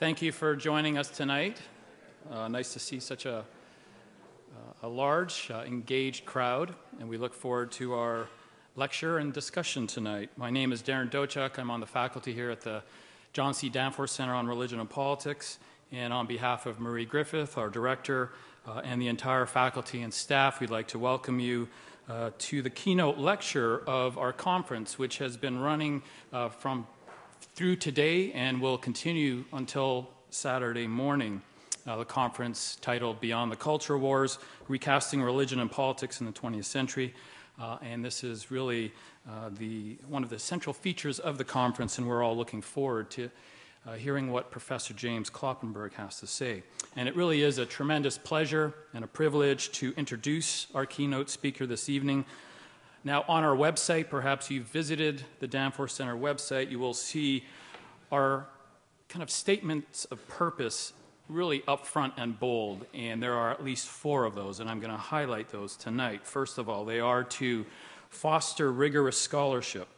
Thank you for joining us tonight. Nice to see such a large, engaged crowd, and we look forward to our lecture and discussion tonight. My name is Darren Dochuk. I'm on the faculty here at the John C. Danforth Center on Religion and Politics, and on behalf of Marie Griffith, our director, and the entire faculty and staff, we'd like to welcome you to the keynote lecture of our conference, which has been running through today and will continue until Saturday morning. The conference titled Beyond the Culture Wars, Recasting Religion and Politics in the 20th Century. And this is really one of the central features of the conference, and we're all looking forward to hearing what Professor James Kloppenberg has to say. And it really is a tremendous pleasure and a privilege to introduce our keynote speaker this evening. Now, on our website, perhaps you've visited the Danforth Center website, you will see our kind of statements of purpose really upfront and bold, and there are at least 4 of those, and I'm going to highlight those tonight. First of all, they are to foster rigorous scholarship.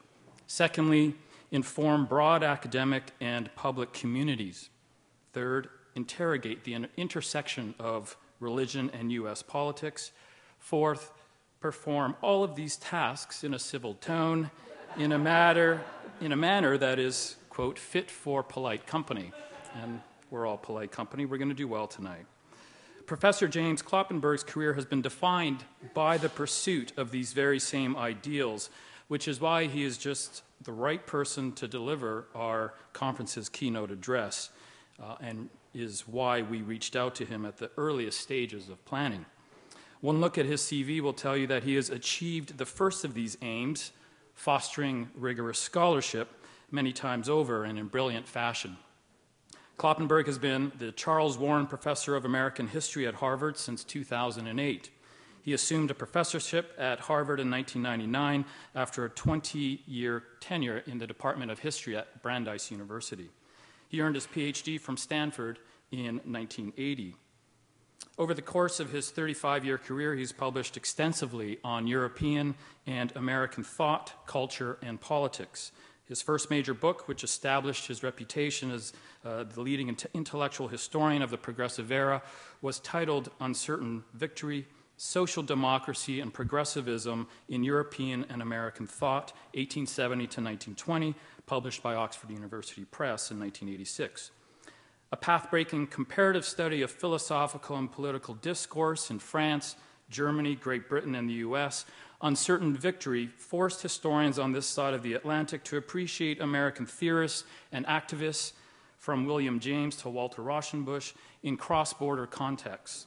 Secondly, inform broad academic and public communities. Third, interrogate the intersection of religion and U.S. politics. Fourth, perform all of these tasks in a civil tone, in a manner that is, quote, fit for polite company. And we're all polite company. We're going to do well tonight. Professor James Kloppenberg's career has been defined by the pursuit of these very same ideals, which is why he is just the right person to deliver our conference's keynote address, and is why we reached out to him at the earliest stages of planning. One look at his CV will tell you that he has achieved the first of these aims, fostering rigorous scholarship, many times over and in brilliant fashion. Kloppenberg has been the Charles Warren Professor of American History at Harvard since 2008. He assumed a professorship at Harvard in 1999 after a 20-year tenure in the Department of History at Brandeis University. He earned his PhD from Stanford in 1980. Over the course of his 35-year career, he's published extensively on European and American thought, culture, and politics. His first major book, which established his reputation as the leading intellectual historian of the progressive era, was titled Uncertain Victory, Social Democracy and Progressivism in European and American Thought, 1870 to 1920, published by Oxford University Press in 1986. A path-breaking comparative study of philosophical and political discourse in France, Germany, Great Britain, and the U.S., Uncertain Victory forced historians on this side of the Atlantic to appreciate American theorists and activists, from William James to Walter Rauschenbusch, in cross-border contexts.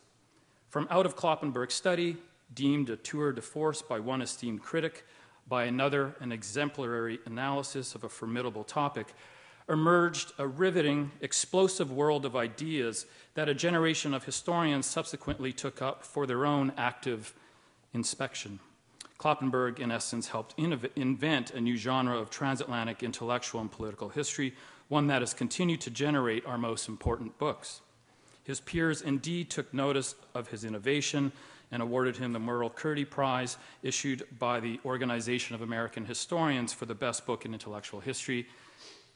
From out of Kloppenberg's study, deemed a tour de force by one esteemed critic, by another an exemplary analysis of a formidable topic, emerged a riveting, explosive world of ideas that a generation of historians subsequently took up for their own active inspection. Kloppenberg, in essence, helped invent a new genre of transatlantic intellectual and political history, one that has continued to generate our most important books. His peers indeed took notice of his innovation and awarded him the Merle Curdy Prize, issued by the Organization of American Historians for the best book in intellectual history.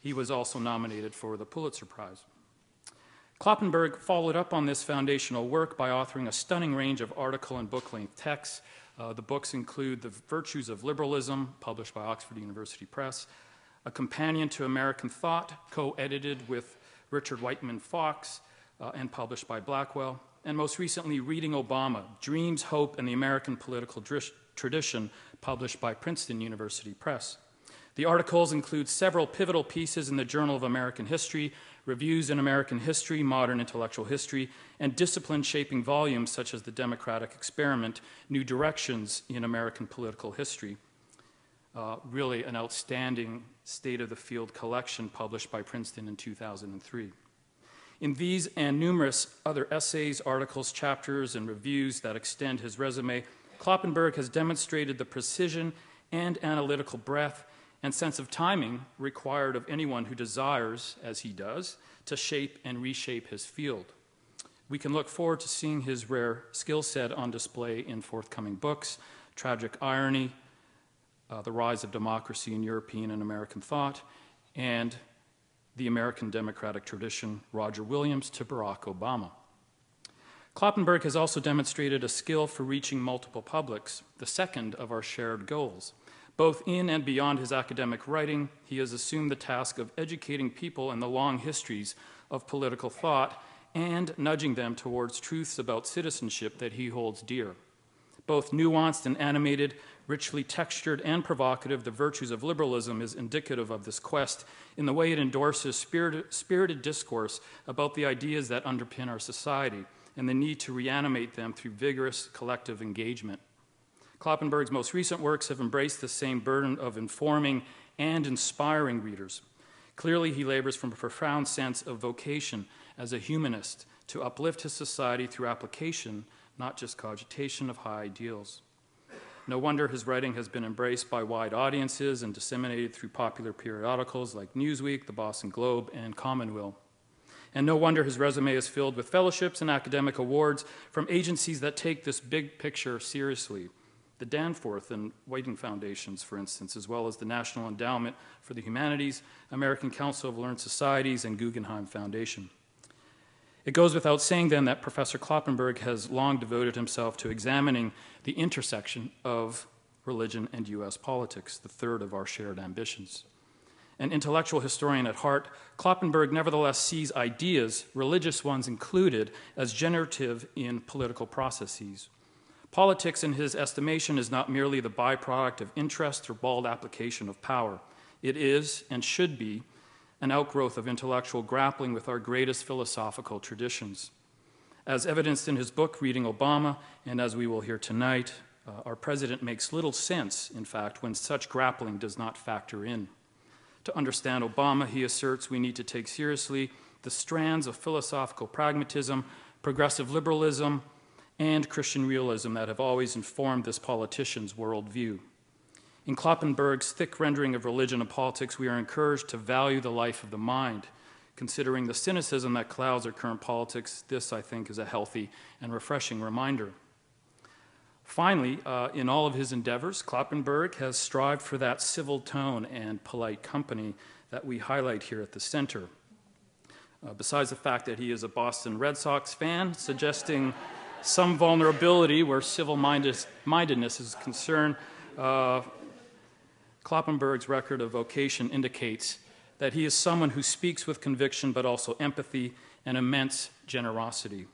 He was also nominated for the Pulitzer Prize. Kloppenberg followed up on this foundational work by authoring a stunning range of article and book-length texts. The books include The Virtues of Liberalism, published by Oxford University Press, A Companion to American Thought, co-edited with Richard Whiteman Fox, and published by Blackwell, and most recently, Reading Obama, Dreams, Hope, and the American Political Tradition, published by Princeton University Press. The articles include several pivotal pieces in the Journal of American History, reviews in American History, Modern Intellectual History, and discipline-shaping volumes such as The Democratic Experiment, New Directions in American Political History. Really an outstanding state-of-the-field collection published by Princeton in 2003. In these and numerous other essays, articles, chapters, and reviews that extend his resume, Kloppenberg has demonstrated the precision and analytical breadth and sense of timing required of anyone who desires, as he does, to shape and reshape his field. We can look forward to seeing his rare skill set on display in forthcoming books, Tragic Irony, The Rise of Democracy in European and American Thought, and the American democratic tradition, Roger Williams to Barack Obama. Kloppenberg has also demonstrated a skill for reaching multiple publics, the second of our shared goals. Both in and beyond his academic writing, he has assumed the task of educating people in the long histories of political thought and nudging them towards truths about citizenship that he holds dear. Both nuanced and animated, richly textured and provocative, the virtues of liberalism is indicative of this quest in the way it endorses spirited discourse about the ideas that underpin our society and the need to reanimate them through vigorous collective engagement. Kloppenberg's most recent works have embraced the same burden of informing and inspiring readers. Clearly, he labors from a profound sense of vocation as a humanist to uplift his society through application, not just cogitation of high ideals. No wonder his writing has been embraced by wide audiences and disseminated through popular periodicals like Newsweek, the Boston Globe, and Commonweal. And no wonder his resume is filled with fellowships and academic awards from agencies that take this big picture seriously. The Danforth and Whiting Foundations, for instance, as well as the National Endowment for the Humanities, American Council of Learned Societies, and Guggenheim Foundation. It goes without saying then that Professor Kloppenberg has long devoted himself to examining the intersection of religion and U.S. politics, the third of our shared ambitions. An intellectual historian at heart, Kloppenberg nevertheless sees ideas, religious ones included, as generative in political processes. Politics, in his estimation, is not merely the byproduct of interest or bald application of power. It is, and should be, an outgrowth of intellectual grappling with our greatest philosophical traditions. As evidenced in his book, Reading Obama, and as we will hear tonight, our president makes little sense, in fact, when such grappling does not factor in. To understand Obama, he asserts we need to take seriously the strands of philosophical pragmatism, progressive liberalism, and Christian realism that have always informed this politician's worldview. In Kloppenberg's thick rendering of religion and politics, we are encouraged to value the life of the mind. Considering the cynicism that clouds our current politics, this, I think, is a healthy and refreshing reminder. Finally, in all of his endeavors, Kloppenberg has strived for that civil tone and polite company that we highlight here at the center. Besides the fact that he is a Boston Red Sox fan, suggesting some vulnerability where civil-mindedness is concerned, Kloppenberg's record of vocation indicates that he is someone who speaks with conviction but also empathy and immense generosity.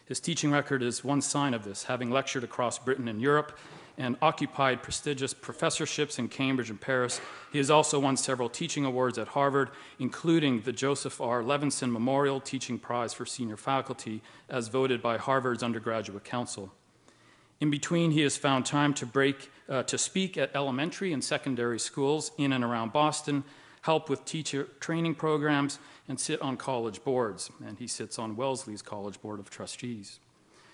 His teaching record is one sign of this, having lectured across Britain and Europe and occupied prestigious professorships in Cambridge and Paris. He has also won several teaching awards at Harvard, including the Joseph R. Levinson Memorial Teaching Prize for Senior Faculty, as voted by Harvard's undergraduate council. In between, he has found time to speak at elementary and secondary schools in and around Boston, help with teacher training programs, and sit on college boards. And he sits on Wellesley's College Board of Trustees.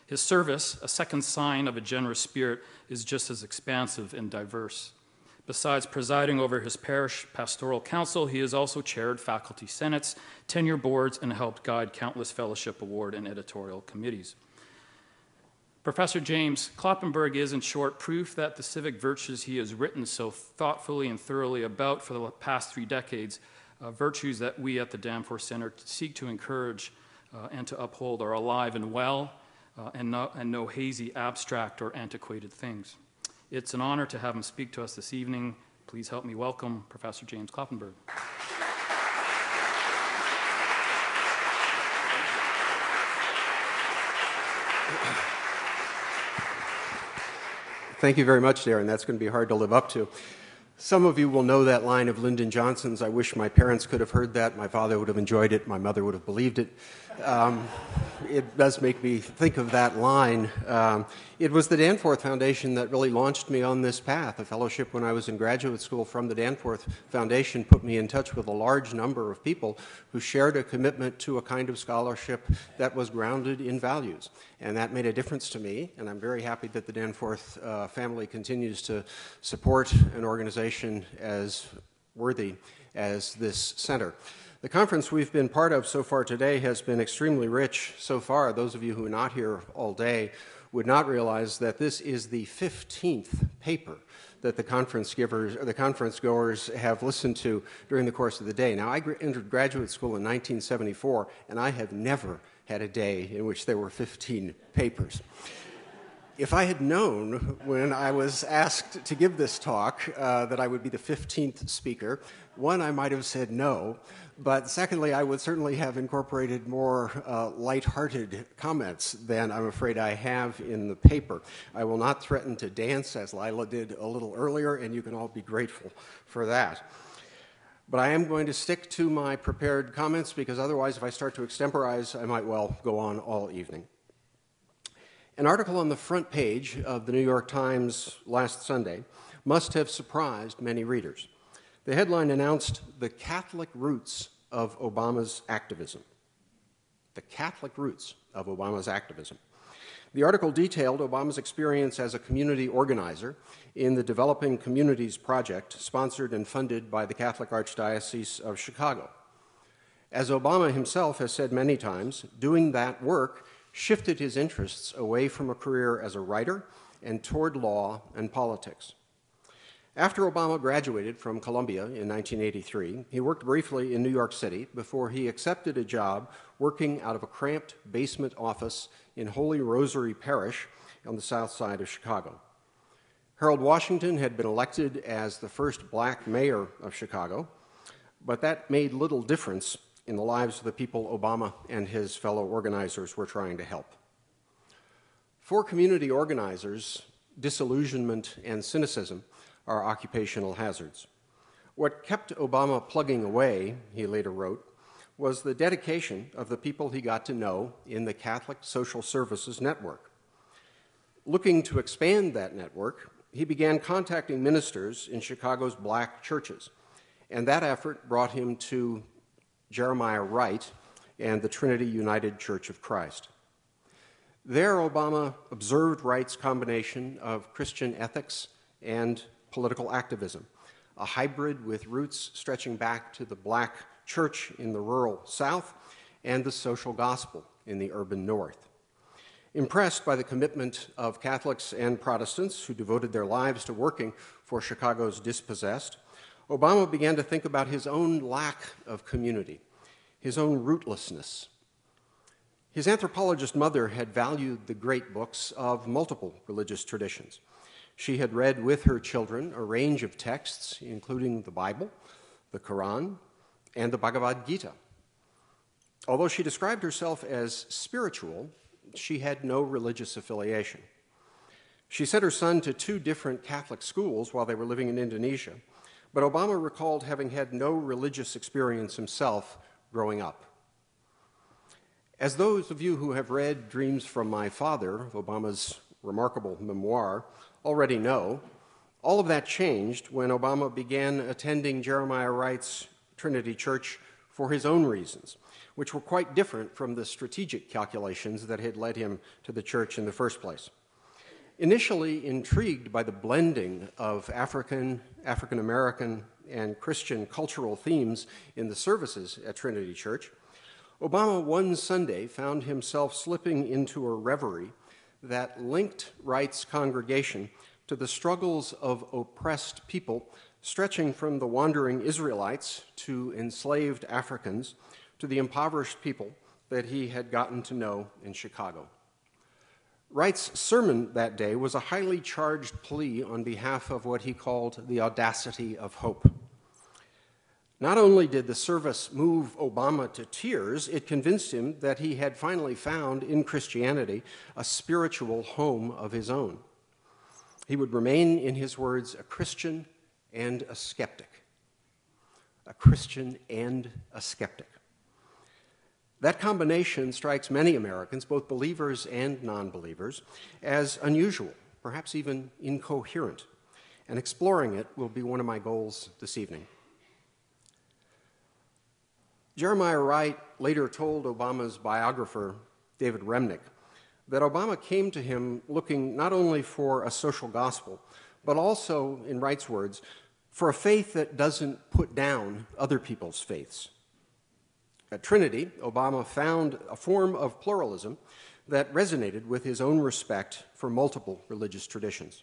His service, a second sign of a generous spirit, is just as expansive and diverse. Besides presiding over his parish pastoral council, he has also chaired faculty senates, tenure boards, and helped guide countless fellowship award and editorial committees. Professor James Kloppenberg is, in short, proof that the civic virtues he has written so thoughtfully and thoroughly about for the past 3 decades, virtues that we at the Danforth Center seek to encourage and to uphold, are alive and well, and no hazy, abstract, or antiquated things. It's an honor to have him speak to us this evening. Please help me welcome Professor James Kloppenberg. Thank you very much, Darren. That's going to be hard to live up to. Some of you will know that line of Lyndon Johnson's, "I wish my parents could have heard that. My father would have enjoyed it. My mother would have believed it." It does make me think of that line. It was the Danforth Foundation that really launched me on this path. A fellowship when I was in graduate school from the Danforth Foundation put me in touch with a large number of people who shared a commitment to a kind of scholarship that was grounded in values. And that made a difference to me, and I'm very happy that the Danforth family continues to support an organization as worthy as this center. The conference we've been part of so far today has been extremely rich so far. Those of you who are not here all day would not realize that this is the 15th paper that the conference goers have listened to during the course of the day. Now, I entered graduate school in 1974, and I have never had a day in which there were 15 papers. If I had known when I was asked to give this talk that I would be the 15th speaker, one, I might have said no, but secondly, I would certainly have incorporated more lighthearted comments than I'm afraid I have in the paper. I will not threaten to dance, as Lila did a little earlier, and you can all be grateful for that. But I am going to stick to my prepared comments, because otherwise, if I start to extemporize, I might well go on all evening. An article on the front page of the New York Times last Sunday must have surprised many readers. The headline announced the Catholic roots of Obama's activism. The Catholic roots of Obama's activism. The article detailed Obama's experience as a community organizer in the Developing Communities Project, sponsored and funded by the Catholic Archdiocese of Chicago. As Obama himself has said many times, doing that work shifted his interests away from a career as a writer and toward law and politics. After Obama graduated from Columbia in 1983, he worked briefly in New York City before he accepted a job working out of a cramped basement office in Holy Rosary Parish on the south side of Chicago. Harold Washington had been elected as the first black mayor of Chicago, but that made little difference in the lives of the people Obama and his fellow organizers were trying to help. For community organizers, disillusionment and cynicism are occupational hazards. What kept Obama plugging away, he later wrote, was the dedication of the people he got to know in the Catholic Social Services Network. Looking to expand that network, he began contacting ministers in Chicago's black churches, and that effort brought him to Jeremiah Wright and the Trinity United Church of Christ. There, Obama observed Wright's combination of Christian ethics and political activism, a hybrid with roots stretching back to the black church in the rural South and the social gospel in the urban North. Impressed by the commitment of Catholics and Protestants who devoted their lives to working for Chicago's dispossessed, Obama began to think about his own lack of community, his own rootlessness. His anthropologist mother had valued the great books of multiple religious traditions. She had read with her children a range of texts, including the Bible, the Quran, and the Bhagavad Gita. Although she described herself as spiritual, she had no religious affiliation. She sent her son to 2 different Catholic schools while they were living in Indonesia, but Obama recalled having had no religious experience himself growing up. As those of you who have read Dreams from My Father, Obama's remarkable memoir, already know, all of that changed when Obama began attending Jeremiah Wright's Trinity Church for his own reasons, which were quite different from the strategic calculations that had led him to the church in the first place. Initially intrigued by the blending of African American, and Christian cultural themes in the services at Trinity Church, Obama one Sunday found himself slipping into a reverie that linked Wright's congregation to the struggles of oppressed people, stretching from the wandering Israelites to enslaved Africans to the impoverished people that he had gotten to know in Chicago. Wright's sermon that day was a highly charged plea on behalf of what he called the audacity of hope. Not only did the service move Obama to tears, it convinced him that he had finally found in Christianity a spiritual home of his own. He would remain, in his words, a Christian and a skeptic. A Christian and a skeptic. That combination strikes many Americans, both believers and non-believers, as unusual, perhaps even incoherent, and exploring it will be one of my goals this evening. Jeremiah Wright later told Obama's biographer, David Remnick, that Obama came to him looking not only for a social gospel, but also, in Wright's words, for a faith that doesn't put down other people's faiths. At Trinity, Obama found a form of pluralism that resonated with his own respect for multiple religious traditions.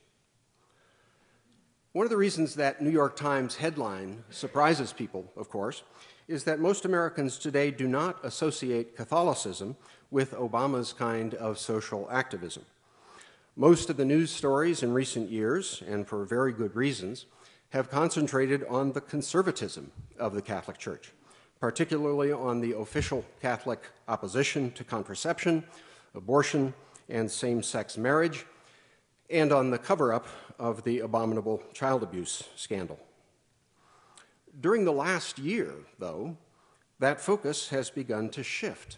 One of the reasons that New York Times headline surprises people, of course, is that most Americans today do not associate Catholicism with Obama's kind of social activism. Most of the news stories in recent years, and for very good reasons, have concentrated on the conservatism of the Catholic Church, particularly on the official Catholic opposition to contraception, abortion, and same-sex marriage, and on the cover-up of the abominable child abuse scandal. During the last year, though, that focus has begun to shift,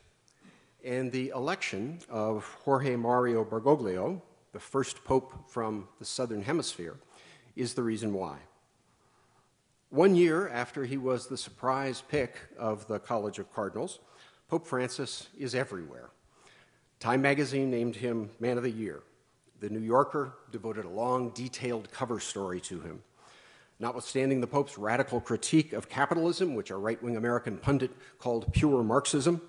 and the election of Jorge Mario Bergoglio, the first pope from the Southern Hemisphere, is the reason why. 1 year after he was the surprise pick of the College of Cardinals, Pope Francis is everywhere. Time magazine named him Man of the Year. The New Yorker devoted a long, detailed cover story to him. Notwithstanding the Pope's radical critique of capitalism, which a right-wing American pundit called pure Marxism,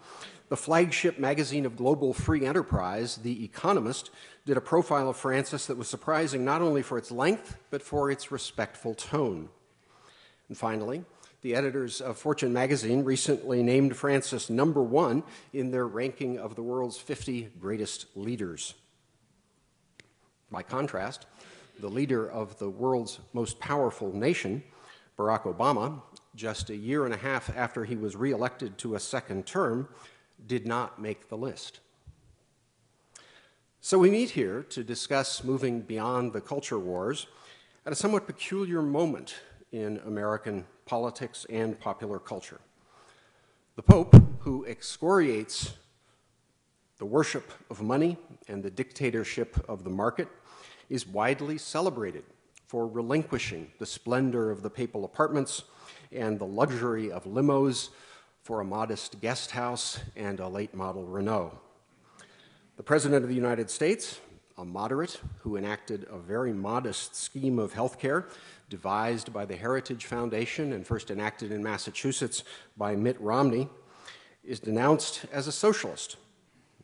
the flagship magazine of global free enterprise, The Economist, did a profile of Francis that was surprising not only for its length, but for its respectful tone. And finally, the editors of Fortune magazine recently named Francis #1 in their ranking of the world's 50 greatest leaders. By contrast, the leader of the world's most powerful nation, Barack Obama, just a year and a half after he was reelected to a second term, did not make the list. So we meet here to discuss moving beyond the culture wars at a somewhat peculiar moment in American politics and popular culture. The Pope, who excoriates the worship of money and the dictatorship of the market, is widely celebrated for relinquishing the splendor of the papal apartments and the luxury of limos for a modest guest house and a late model Renault. The President of the United States, a moderate who enacted a very modest scheme of health care devised by the Heritage Foundation and first enacted in Massachusetts by Mitt Romney, is denounced as a socialist,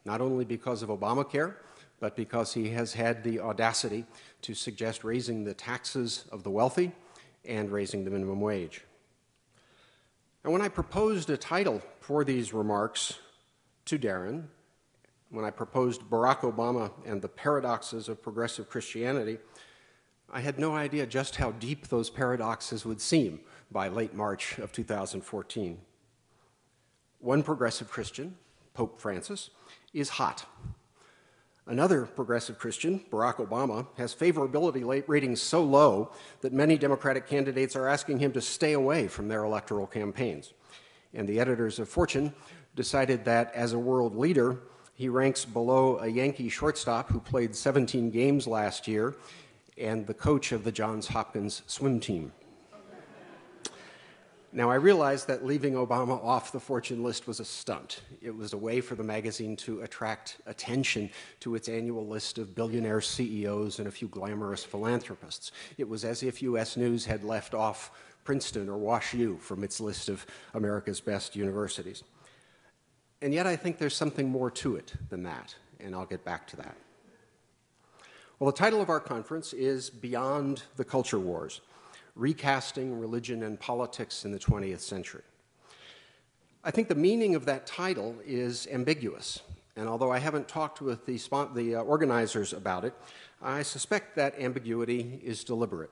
not only because of Obamacare, but because he has had the audacity to suggest raising the taxes of the wealthy and raising the minimum wage. And when I proposed a title for these remarks to Darren, when I proposed Barack Obama and the Paradoxes of Progressive Christianity, I had no idea just how deep those paradoxes would seem by late March of 2014. One progressive Christian, Pope Francis, is hot. Another progressive Christian, Barack Obama, has favorability ratings so low that many Democratic candidates are asking him to stay away from their electoral campaigns. And the editors of Fortune decided that as a world leader, he ranks below a Yankee shortstop who played 17 games last year and the coach of the Johns Hopkins swim team. Now, I realize that leaving Obama off the Fortune list was a stunt. It was a way for the magazine to attract attention to its annual list of billionaire CEOs and a few glamorous philanthropists. It was as if U.S. News had left off Princeton or WashU from its list of America's best universities. And yet I think there's something more to it than that, and I'll get back to that. Well, the title of our conference is Beyond the Culture Wars: Recasting Religion and Politics in the 20th Century. I think the meaning of that title is ambiguous, and although I haven't talked with the organizers about it, I suspect that ambiguity is deliberate.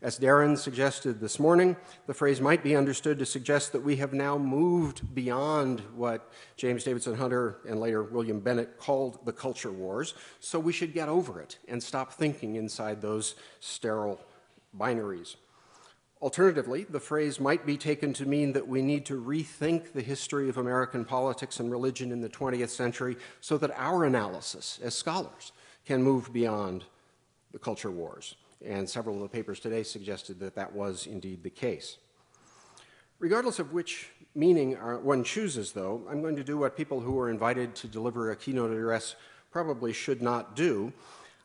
As Darren suggested this morning, the phrase might be understood to suggest that we have now moved beyond what James Davidson Hunter and later William Bennett called the culture wars, so we should get over it and stop thinking inside those sterile binaries. Alternatively, the phrase might be taken to mean that we need to rethink the history of American politics and religion in the 20th century so that our analysis as scholars can move beyond the culture wars. And several of the papers today suggested that that was indeed the case. Regardless of which meaning one chooses, though, I'm going to do what people who are invited to deliver a keynote address probably should not do.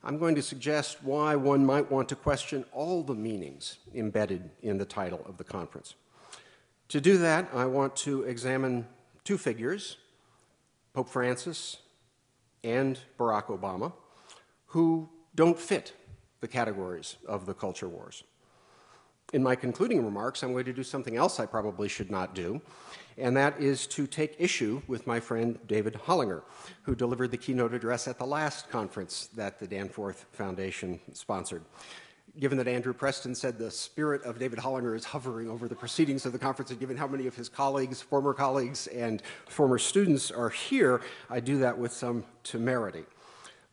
I'm going to suggest why one might want to question all the meanings embedded in the title of the conference. To do that, I want to examine two figures, Pope Francis and Barack Obama, who don't fit the categories of the culture wars. In my concluding remarks, I'm going to do something else I probably should not do, and that is to take issue with my friend David Hollinger, who delivered the keynote address at the last conference that the Danforth Foundation sponsored. Given that Andrew Preston said the spirit of David Hollinger is hovering over the proceedings of the conference, and given how many of his colleagues, former colleagues, and former students are here, I do that with some temerity.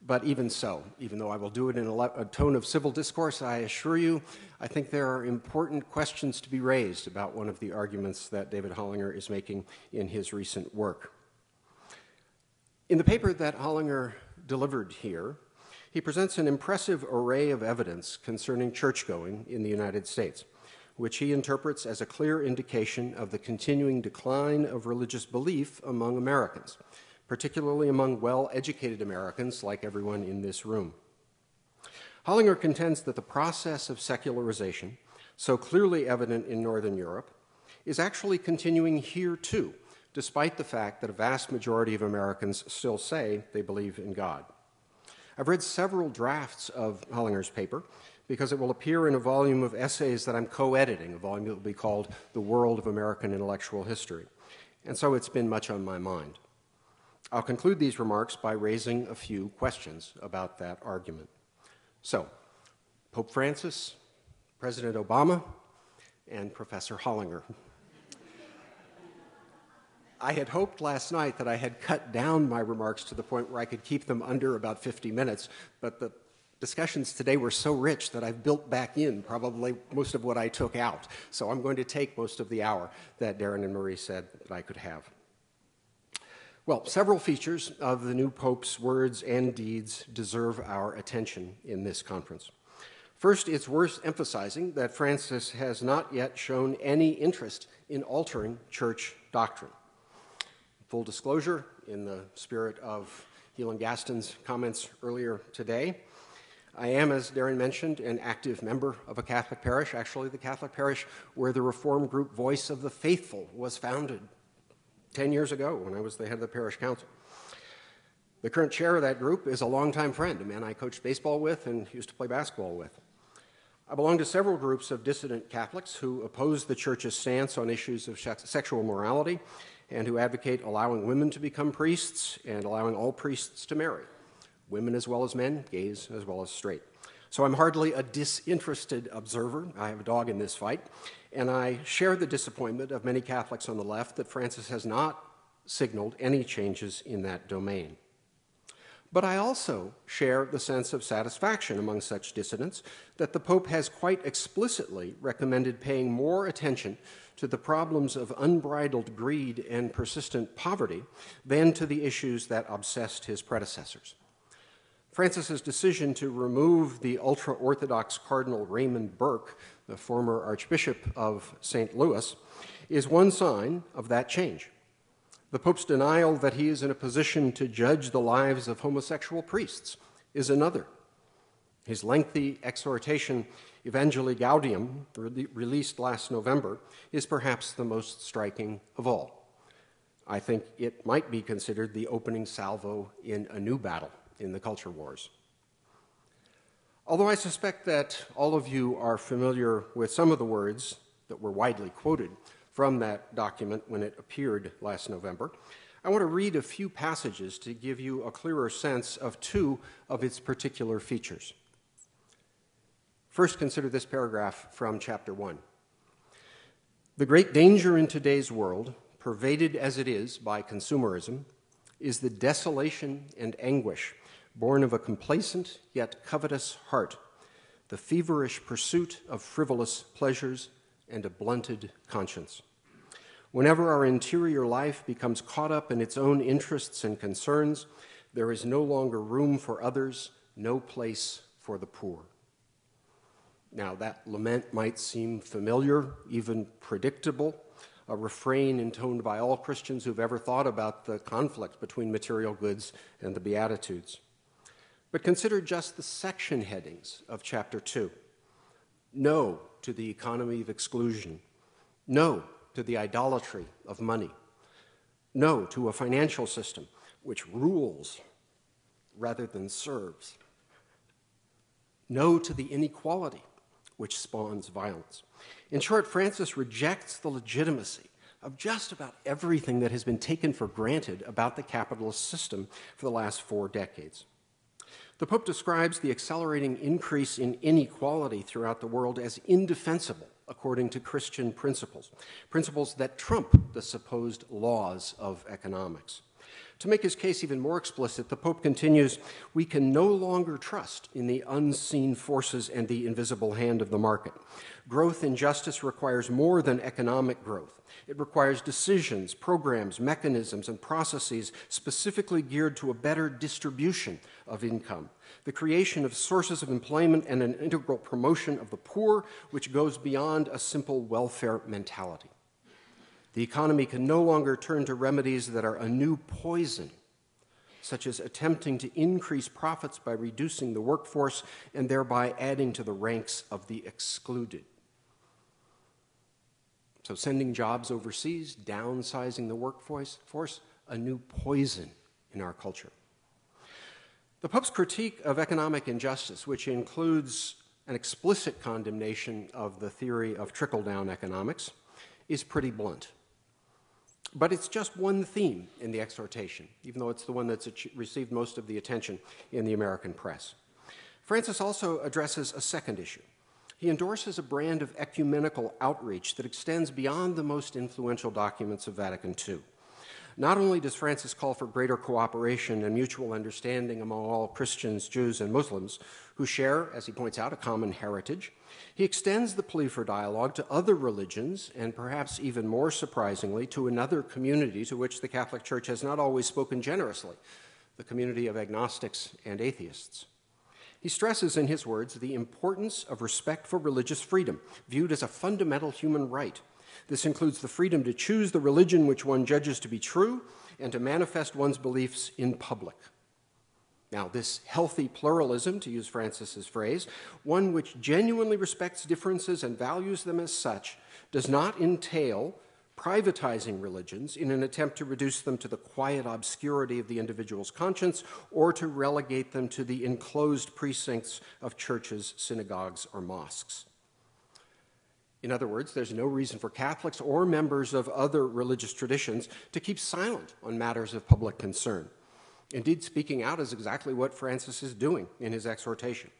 But even so, even though I will do it in a tone of civil discourse, I assure you, I think there are important questions to be raised about one of the arguments that David Hollinger is making in his recent work. In the paper that Hollinger delivered here, he presents an impressive array of evidence concerning churchgoing in the United States, which he interprets as a clear indication of the continuing decline of religious belief among Americans, particularly among well-educated Americans like everyone in this room. Hollinger contends that the process of secularization, so clearly evident in Northern Europe, is actually continuing here too, despite the fact that a vast majority of Americans still say they believe in God. I've read several drafts of Hollinger's paper because it will appear in a volume of essays that I'm co-editing, a volume that will be called The World of American Intellectual History. And so it's been much on my mind. I'll conclude these remarks by raising a few questions about that argument. So, Pope Francis, President Obama, and Professor Hollinger. I had hoped last night that I had cut down my remarks to the point where I could keep them under about 50 minutes, but the discussions today were so rich that I've built back in probably most of what I took out. So I'm going to take most of the hour that Darren and Marie said that I could have. Well, several features of the new Pope's words and deeds deserve our attention in this conference. First, it's worth emphasizing that Francis has not yet shown any interest in altering church doctrine. Full disclosure, in the spirit of Helen Gaston's comments earlier today, I am, as Darren mentioned, an active member of a Catholic parish, actually the Catholic parish where the reform group Voice of the Faithful was founded 10 years ago when I was the head of the parish council. The current chair of that group is a longtime friend, a man I coached baseball with and used to play basketball with. I belong to several groups of dissident Catholics who oppose the Church's stance on issues of sexual morality and who advocate allowing women to become priests and allowing all priests to marry, women as well as men, gays as well as straight. So I'm hardly a disinterested observer. I have a dog in this fight, and I share the disappointment of many Catholics on the left that Francis has not signaled any changes in that domain. But I also share the sense of satisfaction among such dissidents that the Pope has quite explicitly recommended paying more attention to the problems of unbridled greed and persistent poverty than to the issues that obsessed his predecessors. Francis's decision to remove the ultra-Orthodox Cardinal Raymond Burke, the former Archbishop of St. Louis, is one sign of that change. The Pope's denial that he is in a position to judge the lives of homosexual priests is another. His lengthy exhortation, Evangelii Gaudium, released last November, is perhaps the most striking of all. I think it might be considered the opening salvo in a new battle in the culture wars. Although I suspect that all of you are familiar with some of the words that were widely quoted from that document when it appeared last November, I want to read a few passages to give you a clearer sense of two of its particular features. First, consider this paragraph from chapter 1. The great danger in today's world, pervaded as it is by consumerism, is the desolation and anguish born of a complacent yet covetous heart, the feverish pursuit of frivolous pleasures, and a blunted conscience. Whenever our interior life becomes caught up in its own interests and concerns, there is no longer room for others, no place for the poor. Now, that lament might seem familiar, even predictable, a refrain intoned by all Christians who've ever thought about the conflict between material goods and the Beatitudes. But consider just the section headings of chapter 2. No to the economy of exclusion. No to the idolatry of money. No to a financial system which rules rather than serves. No to the inequality which spawns violence. In short, Francis rejects the legitimacy of just about everything that has been taken for granted about the capitalist system for the last 4 decades. The Pope describes the accelerating increase in inequality throughout the world as indefensible according to Christian principles, principles that trump the supposed laws of economics. To make his case even more explicit, the Pope continues, we can no longer trust in the unseen forces and the invisible hand of the market. Growth in justice requires more than economic growth. It requires decisions, programs, mechanisms, and processes specifically geared to a better distribution of income, the creation of sources of employment and an integral promotion of the poor, which goes beyond a simple welfare mentality. The economy can no longer turn to remedies that are a new poison, such as attempting to increase profits by reducing the workforce and thereby adding to the ranks of the excluded. So sending jobs overseas, downsizing the workforce, a new poison in our culture. The Pope's critique of economic injustice, which includes an explicit condemnation of the theory of trickle-down economics, is pretty blunt. But it's just one theme in the exhortation, even though it's the one that's received most of the attention in the American press. Francis also addresses a second issue. He endorses a brand of ecumenical outreach that extends beyond the most influential documents of Vatican II. Not only does Francis call for greater cooperation and mutual understanding among all Christians, Jews, and Muslims who share, as he points out, a common heritage, he extends the plea for dialogue to other religions and perhaps even more surprisingly to another community to which the Catholic Church has not always spoken generously, the community of agnostics and atheists. He stresses in his words the importance of respect for religious freedom, viewed as a fundamental human right. This includes the freedom to choose the religion which one judges to be true and to manifest one's beliefs in public. Now, this healthy pluralism, to use Francis's phrase, one which genuinely respects differences and values them as such, does not entail privatizing religions in an attempt to reduce them to the quiet obscurity of the individual's conscience or to relegate them to the enclosed precincts of churches, synagogues, or mosques. In other words, there's no reason for Catholics or members of other religious traditions to keep silent on matters of public concern. Indeed, speaking out is exactly what Francis is doing in his exhortation.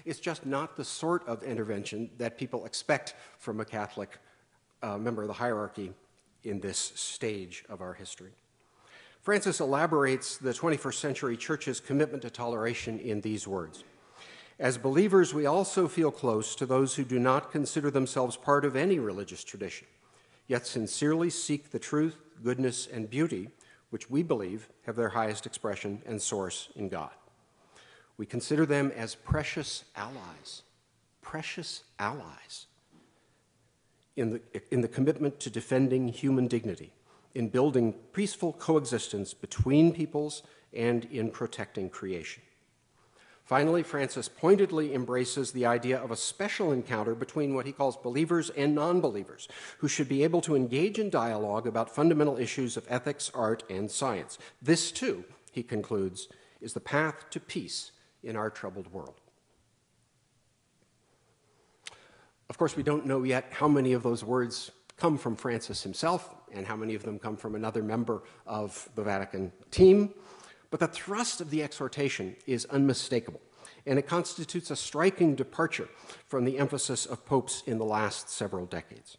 It's just not the sort of intervention that people expect from a Catholic member of the hierarchy in this stage of our history. Francis elaborates the 21st century church's commitment to toleration in these words. As believers, we also feel close to those who do not consider themselves part of any religious tradition, yet sincerely seek the truth, goodness, and beauty which we believe have their highest expression and source in God. We consider them as precious allies in the commitment to defending human dignity, in building peaceful coexistence between peoples, and in protecting creation. Finally, Francis pointedly embraces the idea of a special encounter between what he calls believers and non-believers, who should be able to engage in dialogue about fundamental issues of ethics, art, and science. This, too, he concludes, is the path to peace in our troubled world. Of course, we don't know yet how many of those words come from Francis himself and how many of them come from another member of the Vatican team. But the thrust of the exhortation is unmistakable, and it constitutes a striking departure from the emphasis of popes in the last several decades.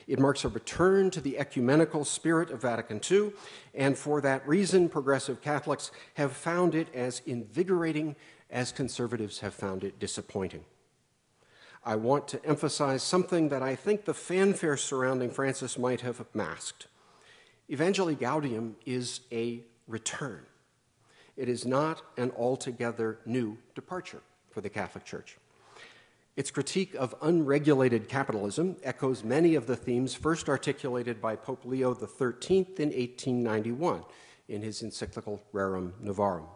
It marks a return to the ecumenical spirit of Vatican II, and for that reason, progressive Catholics have found it as invigorating as conservatives have found it disappointing. I want to emphasize something that I think the fanfare surrounding Francis might have masked. Evangelii Gaudium is a return. It is not an altogether new departure for the Catholic Church. Its critique of unregulated capitalism echoes many of the themes first articulated by Pope Leo XIII in 1891 in his encyclical Rerum Novarum.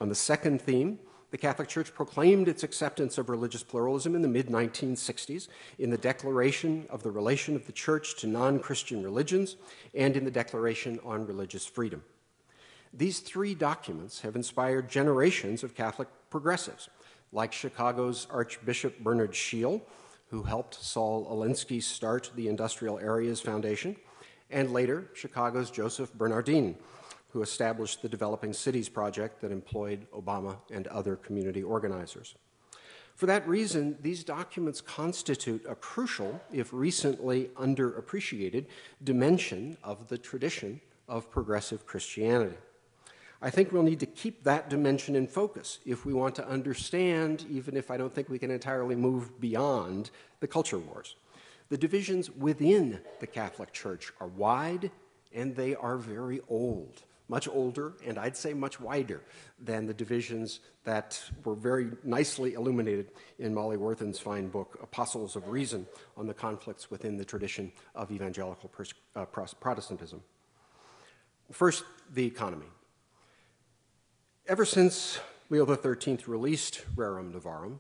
On the second theme, the Catholic Church proclaimed its acceptance of religious pluralism in the mid-1960s in the Declaration of the Relation of the Church to Non-Christian Religions and in the Declaration on Religious Freedom. These three documents have inspired generations of Catholic progressives, like Chicago's Archbishop Bernard Scheel, who helped Saul Alinsky start the Industrial Areas Foundation, and later Chicago's Joseph Bernardin, who established the Developing Cities Project that employed Obama and other community organizers. For that reason, these documents constitute a crucial, if recently underappreciated, dimension of the tradition of progressive Christianity. I think we'll need to keep that dimension in focus if we want to understand, even if I don't think we can entirely move beyond the culture wars. The divisions within the Catholic Church are wide, and they are very old, much older, and I'd say much wider than the divisions that were very nicely illuminated in Molly Worthen's fine book, Apostles of Reason, on the conflicts within the tradition of evangelical Protestantism. First, the economy. Ever since Leo XIII released Rerum Novarum,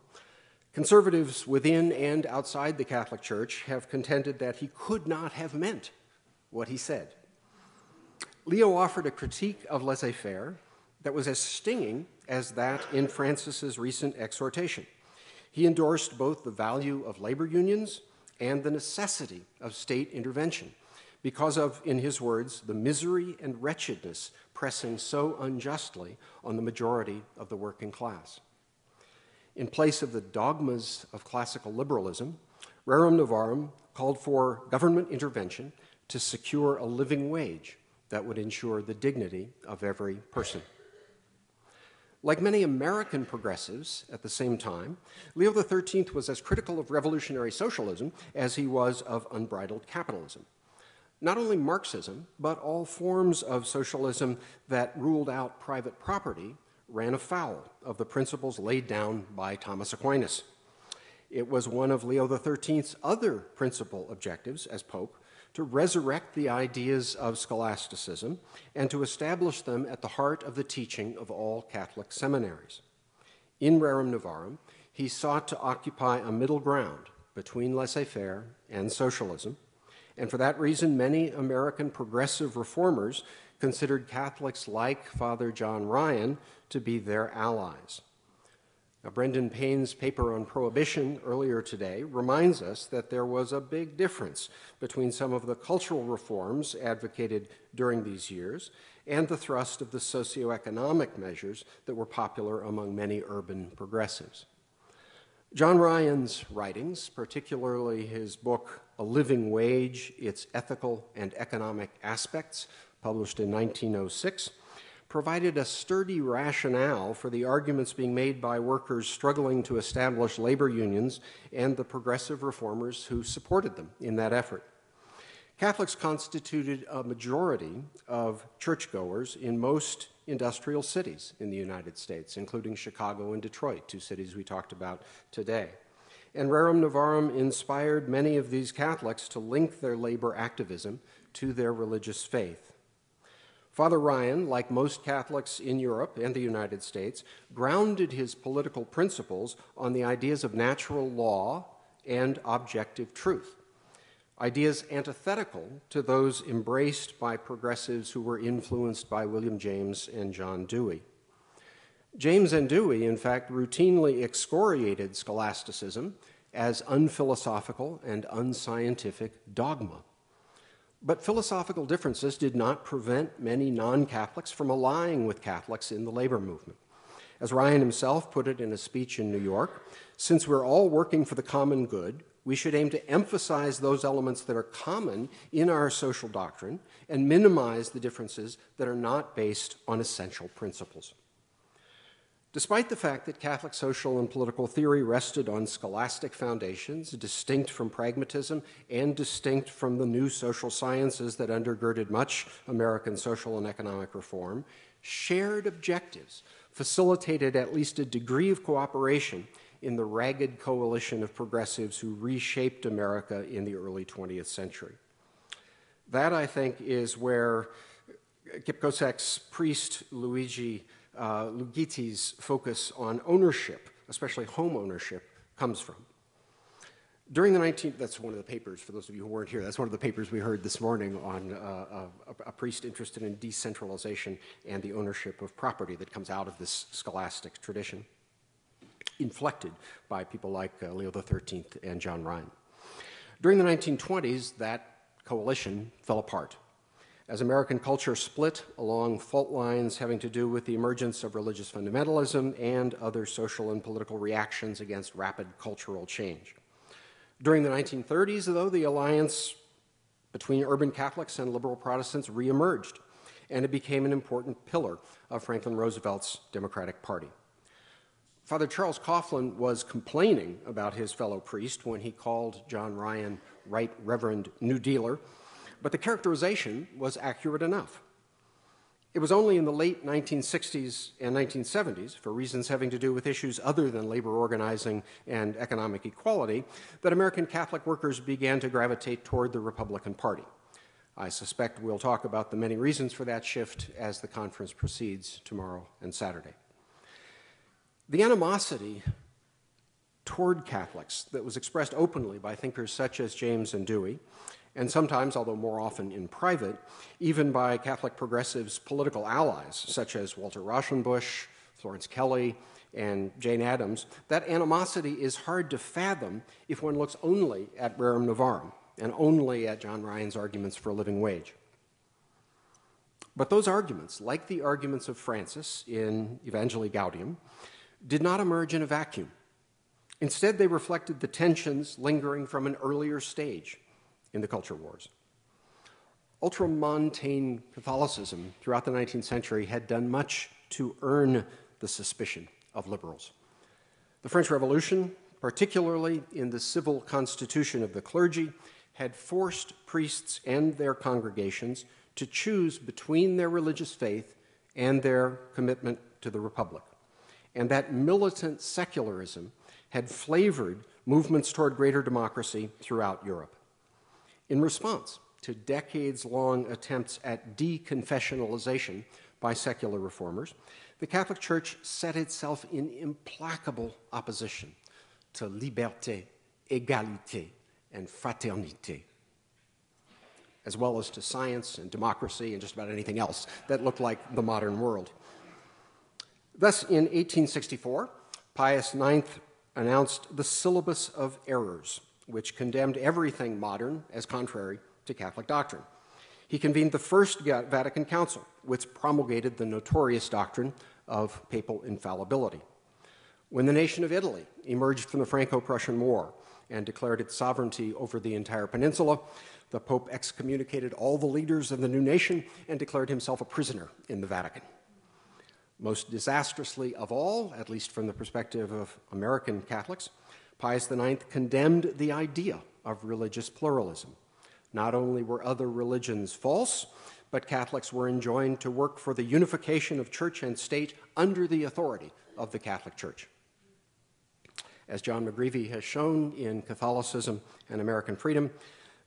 conservatives within and outside the Catholic Church have contended that he could not have meant what he said. Leo offered a critique of laissez-faire that was as stinging as that in Francis's recent exhortation. He endorsed both the value of labor unions and the necessity of state intervention because of, in his words, the misery and wretchedness pressing so unjustly on the majority of the working class. In place of the dogmas of classical liberalism, Rerum Novarum called for government intervention to secure a living wage that would ensure the dignity of every person. Like many American progressives at the same time, Leo XIII was as critical of revolutionary socialism as he was of unbridled capitalism. Not only Marxism, but all forms of socialism that ruled out private property ran afoul of the principles laid down by Thomas Aquinas. It was one of Leo XIII's other principal objectives as Pope to resurrect the ideas of scholasticism and to establish them at the heart of the teaching of all Catholic seminaries. In Rerum Novarum, he sought to occupy a middle ground between laissez-faire and socialism, and for that reason, many American progressive reformers considered Catholics like Father John Ryan to be their allies. Now, Brendan Payne's paper on prohibition earlier today reminds us that there was a big difference between some of the cultural reforms advocated during these years and the thrust of the socioeconomic measures that were popular among many urban progressives. John Ryan's writings, particularly his book, A Living Wage, Its Ethical and Economic Aspects, published in 1906, provided a sturdy rationale for the arguments being made by workers struggling to establish labor unions and the progressive reformers who supported them in that effort. Catholics constituted a majority of churchgoers in most industrial cities in the United States, including Chicago and Detroit, two cities we talked about today. And Rerum Novarum inspired many of these Catholics to link their labor activism to their religious faith. Father Ryan, like most Catholics in Europe and the United States, grounded his political principles on the ideas of natural law and objective truth, ideas antithetical to those embraced by progressives who were influenced by William James and John Dewey. James and Dewey, in fact, routinely excoriated scholasticism as unphilosophical and unscientific dogma. But philosophical differences did not prevent many non-Catholics from allying with Catholics in the labor movement. As Ryan himself put it in a speech in New York, since we're all working for the common good, we should aim to emphasize those elements that are common in our social doctrine and minimize the differences that are not based on essential principles. Despite the fact that Catholic social and political theory rested on scholastic foundations, distinct from pragmatism and distinct from the new social sciences that undergirded much American social and economic reform, shared objectives facilitated at least a degree of cooperation in the ragged coalition of progressives who reshaped America in the early 20th century. That, I think, is where Kip Kosek's priest Luigi Lugiti's focus on ownership, especially home ownership, comes from. During the that's one of the papers, for those of you who weren't here, that's one of the papers we heard this morning on a priest interested in decentralization and the ownership of property that comes out of this scholastic tradition, inflected by people like Leo XIII and John Ryan. During the 1920s, that coalition fell apart as American culture split along fault lines having to do with the emergence of religious fundamentalism and other social and political reactions against rapid cultural change. During the 1930s, though, the alliance between urban Catholics and liberal Protestants reemerged, and it became an important pillar of Franklin Roosevelt's Democratic Party. Father Charles Coughlin was complaining about his fellow priest when he called John Ryan Right Reverend New Dealer, but the characterization was accurate enough. It was only in the late 1960s and 1970s, for reasons having to do with issues other than labor organizing and economic equality, that American Catholic workers began to gravitate toward the Republican Party. I suspect we'll talk about the many reasons for that shift as the conference proceeds tomorrow and Saturday. The animosity toward Catholics that was expressed openly by thinkers such as James and Dewey, and sometimes, although more often in private, even by Catholic progressives' political allies, such as Walter Rauschenbusch, Florence Kelley, and Jane Addams, that animosity is hard to fathom if one looks only at Rerum Novarum and only at John Ryan's arguments for a living wage. But those arguments, like the arguments of Francis in Evangelii Gaudium, did not emerge in a vacuum. Instead, they reflected the tensions lingering from an earlier stage in the culture wars. Ultramontane Catholicism throughout the 19th century had done much to earn the suspicion of liberals. The French Revolution, particularly in the civil constitution of the clergy, had forced priests and their congregations to choose between their religious faith and their commitment to the Republic. And that militant secularism had flavored movements toward greater democracy throughout Europe. In response to decades-long attempts at deconfessionalization by secular reformers, the Catholic Church set itself in implacable opposition to liberté, égalité, and fraternité, as well as to science and democracy and just about anything else that looked like the modern world. Thus, in 1864, Pius IX announced the Syllabus of Errors, which condemned everything modern as contrary to Catholic doctrine. He convened the First Vatican Council, which promulgated the notorious doctrine of papal infallibility. When the nation of Italy emerged from the Franco-Prussian War and declared its sovereignty over the entire peninsula, the Pope excommunicated all the leaders of the new nation and declared himself a prisoner in the Vatican. Most disastrously of all, at least from the perspective of American Catholics, Pius IX condemned the idea of religious pluralism. Not only were other religions false, but Catholics were enjoined to work for the unification of church and state under the authority of the Catholic Church. As John McGreevy has shown in Catholicism and American Freedom,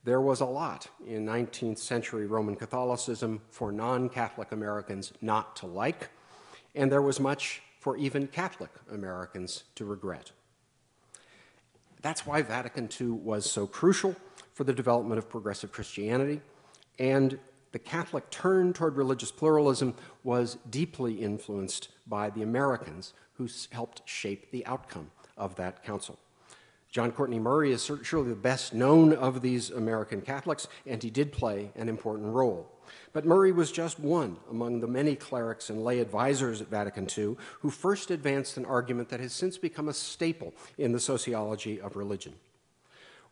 there was a lot in 19th century Roman Catholicism for non-Catholic Americans not to like, and there was much for even Catholic Americans to regret. That's why Vatican II was so crucial for the development of progressive Christianity, and the Catholic turn toward religious pluralism was deeply influenced by the Americans who helped shape the outcome of that council. John Courtney Murray is surely the best known of these American Catholics, and he did play an important role. But Murray was just one among the many clerics and lay advisors at Vatican II who first advanced an argument that has since become a staple in the sociology of religion.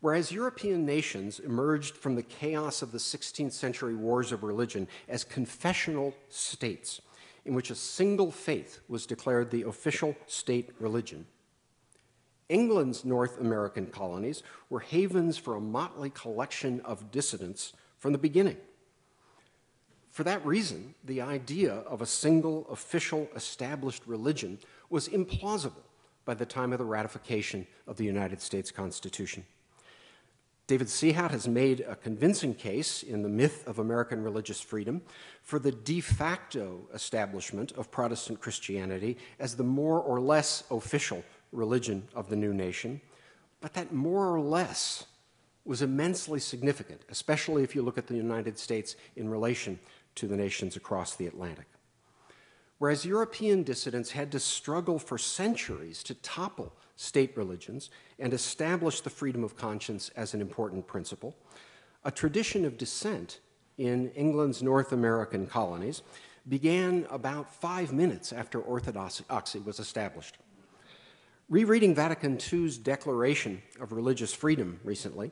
Whereas European nations emerged from the chaos of the 16th century wars of religion as confessional states, in which a single faith was declared the official state religion, England's North American colonies were havens for a motley collection of dissidents from the beginning. For that reason, the idea of a single official established religion was implausible by the time of the ratification of the United States Constitution. David Sehat has made a convincing case in The Myth of American Religious Freedom for the de facto establishment of Protestant Christianity as the more or less official religion of the new nation, but that more or less was immensely significant, especially if you look at the United States in relation to the nations across the Atlantic. Whereas European dissidents had to struggle for centuries to topple state religions and establish the freedom of conscience as an important principle, a tradition of dissent in England's North American colonies began about 5 minutes after orthodoxy was established. Rereading Vatican II's Declaration of Religious Freedom recently,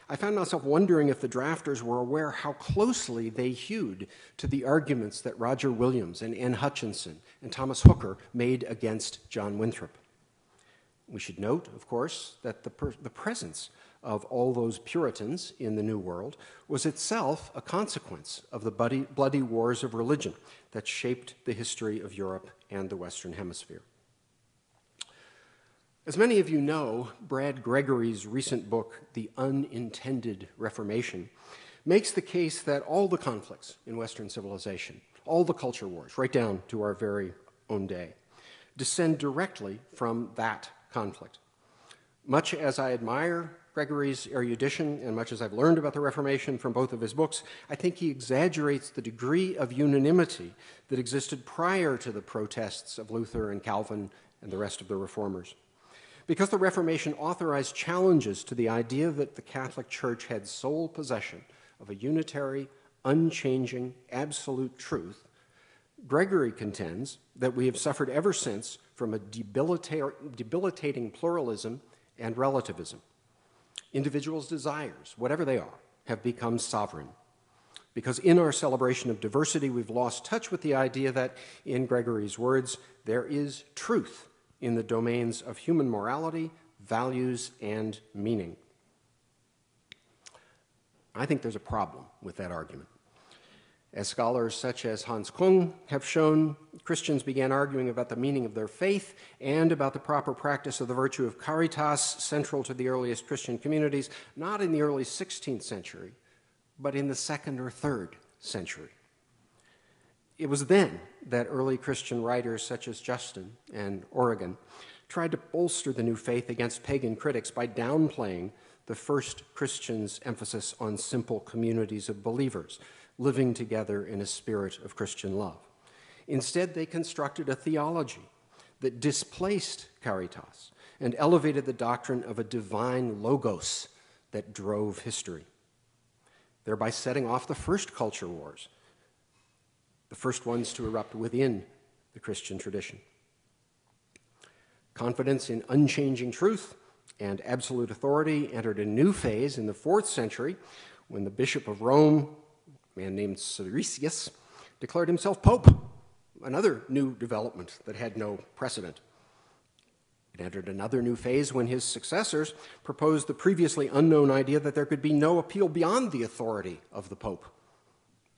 I found myself wondering if the drafters were aware how closely they hewed to the arguments that Roger Williams and Anne Hutchinson and Thomas Hooker made against John Winthrop. We should note, of course, that the presence of all those Puritans in the New World was itself a consequence of the bloody wars of religion that shaped the history of Europe and the Western Hemisphere. As many of you know, Brad Gregory's recent book, The Unintended Reformation, makes the case that all the conflicts in Western civilization, all the culture wars, right down to our very own day, descend directly from that conflict. Much as I admire Gregory's erudition and much as I've learned about the Reformation from both of his books, I think he exaggerates the degree of unanimity that existed prior to the protests of Luther and Calvin and the rest of the reformers. Because the Reformation authorized challenges to the idea that the Catholic Church had sole possession of a unitary, unchanging, absolute truth, Gregory contends that we have suffered ever since from a debilitating pluralism and relativism. Individuals' desires, whatever they are, have become sovereign. Because in our celebration of diversity, we've lost touch with the idea that, in Gregory's words, there is truth in the domains of human morality, values, and meaning. I think there's a problem with that argument. As scholars such as Hans Kung have shown, Christians began arguing about the meaning of their faith and about the proper practice of the virtue of caritas, central to the earliest Christian communities, not in the early 16th century, but in the 2nd or 3rd century. It was then that early Christian writers such as Justin and Origen tried to bolster the new faith against pagan critics by downplaying the first Christians' emphasis on simple communities of believers living together in a spirit of Christian love. Instead, they constructed a theology that displaced caritas and elevated the doctrine of a divine logos that drove history, thereby setting off the first culture wars, the first ones to erupt within the Christian tradition. Confidence in unchanging truth and absolute authority entered a new phase in the 4th century when the Bishop of Rome, a man named Siricius, declared himself Pope, another new development that had no precedent. It entered another new phase when his successors proposed the previously unknown idea that there could be no appeal beyond the authority of the Pope.